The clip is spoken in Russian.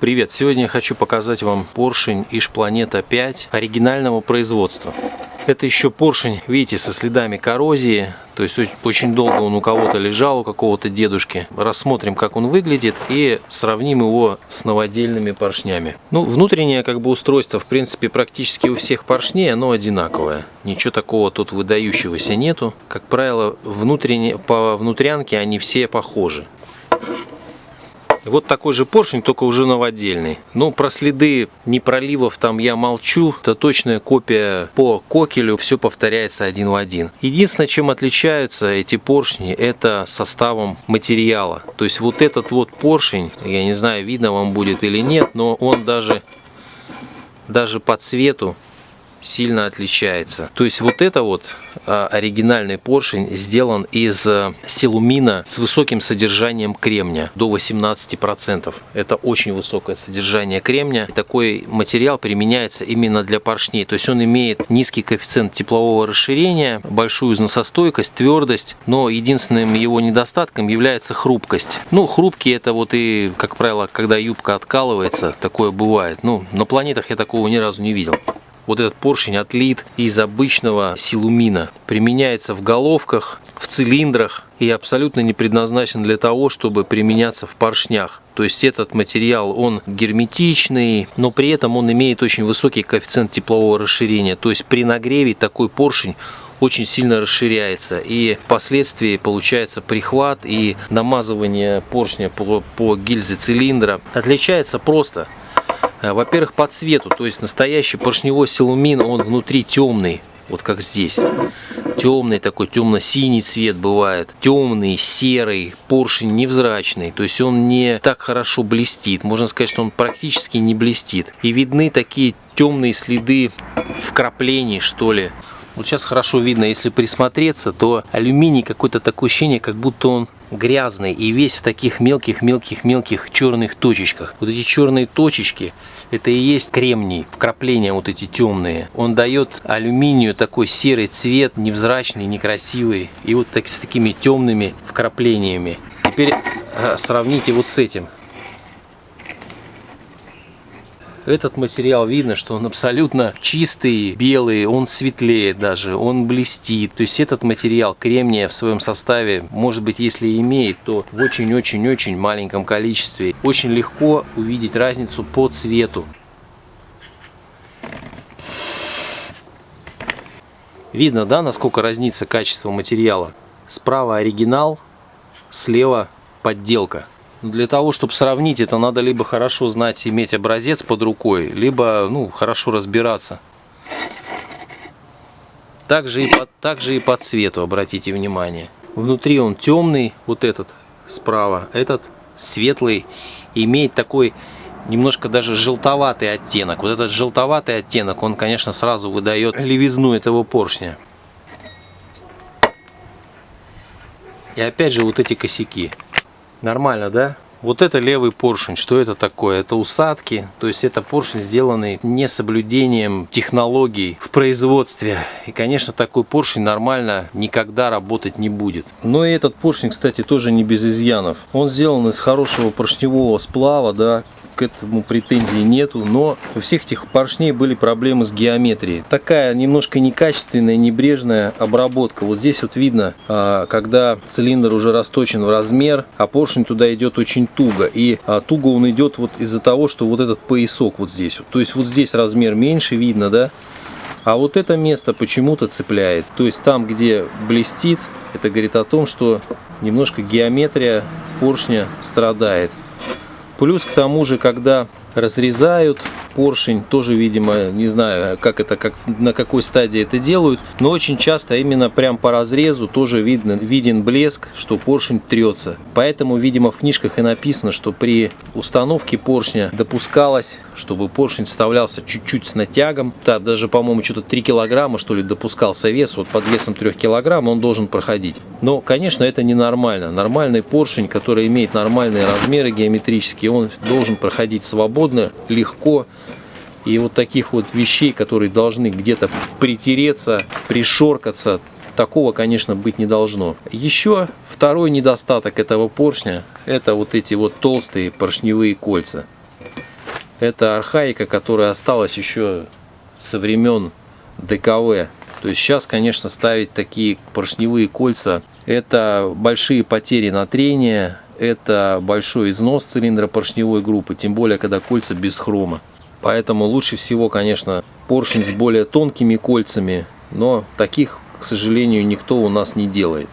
Привет! Сегодня я хочу показать вам поршень Иж-Планета 5 оригинального производства. Это еще поршень, видите, со следами коррозии, то есть очень долго он у кого-то лежал, у какого-то дедушки. Рассмотрим, как он выглядит, и сравним его с новодельными поршнями. Ну, внутреннее устройство, в принципе, практически у всех поршней, оно одинаковое. Ничего такого тут выдающегося нету. Как правило, по внутрянке они все похожи. Вот такой же поршень, только уже новодельный. Но про следы непроливов там я молчу. Это точная копия по кокелю. Все повторяется один в один. Единственное, чем отличаются эти поршни, это составом материала. То есть вот этот вот поршень, я не знаю, видно вам будет или нет, но он даже по цвету сильно отличается. То есть вот это вот оригинальный поршень сделан из силумина с высоким содержанием кремния, до 18%. Это очень высокое содержание кремния. И такой материал применяется именно для поршней. То есть он имеет низкий коэффициент теплового расширения, большую износостойкость, твердость, но единственным его недостатком является хрупкость. Ну, хрупкий это вот и, как правило, когда юбка откалывается, такое бывает. Ну, на планетах я такого ни разу не видел. Вот этот поршень отлит из обычного силумина. Применяется в головках, в цилиндрах и абсолютно не предназначен для того, чтобы применяться в поршнях. То есть этот материал, он герметичный, но при этом он имеет очень высокий коэффициент теплового расширения. То есть при нагреве такой поршень очень сильно расширяется, и впоследствии получается прихват и намазывание поршня по гильзе цилиндра. Отличается просто. Во-первых, по цвету, то есть настоящий поршневой силумин, он внутри темный, вот как здесь. Темный такой, темно-синий цвет бывает, темный, серый, поршень невзрачный, то есть он не так хорошо блестит, можно сказать, что он практически не блестит. И видны такие темные следы вкраплений, что ли. Вот сейчас хорошо видно, если присмотреться, то алюминий какое-то такое ощущение, как будто он грязный и весь в таких мелких черных точечках. Вот эти черные точечки, это и есть кремний, вкрапления вот эти темные. Он дает алюминию такой серый цвет, невзрачный, некрасивый, и вот с такими темными вкраплениями. Теперь сравните вот с этим. Этот материал видно, что он абсолютно чистый, белый, он светлее даже, он блестит. То есть этот материал кремния в своем составе, может быть, если и имеет, то в очень-очень-очень маленьком количестве. Очень легко увидеть разницу по цвету. Видно, да, насколько разнится качество материала? Справа оригинал, слева подделка. Для того, чтобы сравнить это, надо либо хорошо знать, иметь образец под рукой, либо хорошо разбираться. Также и по цвету, обратите внимание. Внутри он темный, вот этот справа, этот светлый, имеет такой немножко даже желтоватый оттенок. Вот этот желтоватый оттенок, он, конечно, сразу выдает левизну этого поршня. И опять же вот эти косяки. Нормально, да? Вот это левый поршень. Что это такое? Это усадки. То есть это поршень, сделанный несоблюдением технологий в производстве. И, конечно, такой поршень нормально никогда работать не будет. Но и этот поршень, кстати, тоже не без изъянов. Он сделан из хорошего поршневого сплава, да. К этому претензий нету, но у всех этих поршней были проблемы с геометрией. Такая немножко некачественная, небрежная обработка. Вот здесь вот видно, когда цилиндр уже расточен в размер, а поршень туда идет очень туго. И туго он идет вот из-за того, что вот этот поясок вот здесь. То есть вот здесь размер меньше, видно, да? А вот это место почему-то цепляет. То есть там, где блестит, это говорит о том, что немножко геометрия поршня страдает. Плюс к тому же, когда разрезают поршень, тоже, видимо, не знаю, на какой стадии это делают, но очень часто именно прям по разрезу тоже виден блеск, что поршень трется. Поэтому, видимо, в книжках и написано, что при установке поршня допускалось, чтобы поршень вставлялся чуть-чуть с натягом. Так, даже, по-моему, что-то 3 килограмма, что ли, допускался вес. Вот под весом 3 килограмм он должен проходить. Но, конечно, это ненормально. Нормальный поршень, который имеет нормальные размеры геометрические, он должен проходить свободно, легко. И вот таких вот вещей, которые должны где-то притереться, пришоркаться, такого, конечно, быть не должно. Еще второй недостаток этого поршня — это вот эти вот толстые поршневые кольца. Это архаика, которая осталась еще со времен ДКВ. То есть сейчас, конечно, ставить такие поршневые кольца — это большие потери на трение, это большой износ цилиндра поршневой группы, тем более, когда кольца без хрома. Поэтому лучше всего, конечно, поршень с более тонкими кольцами, но таких, к сожалению, никто у нас не делает.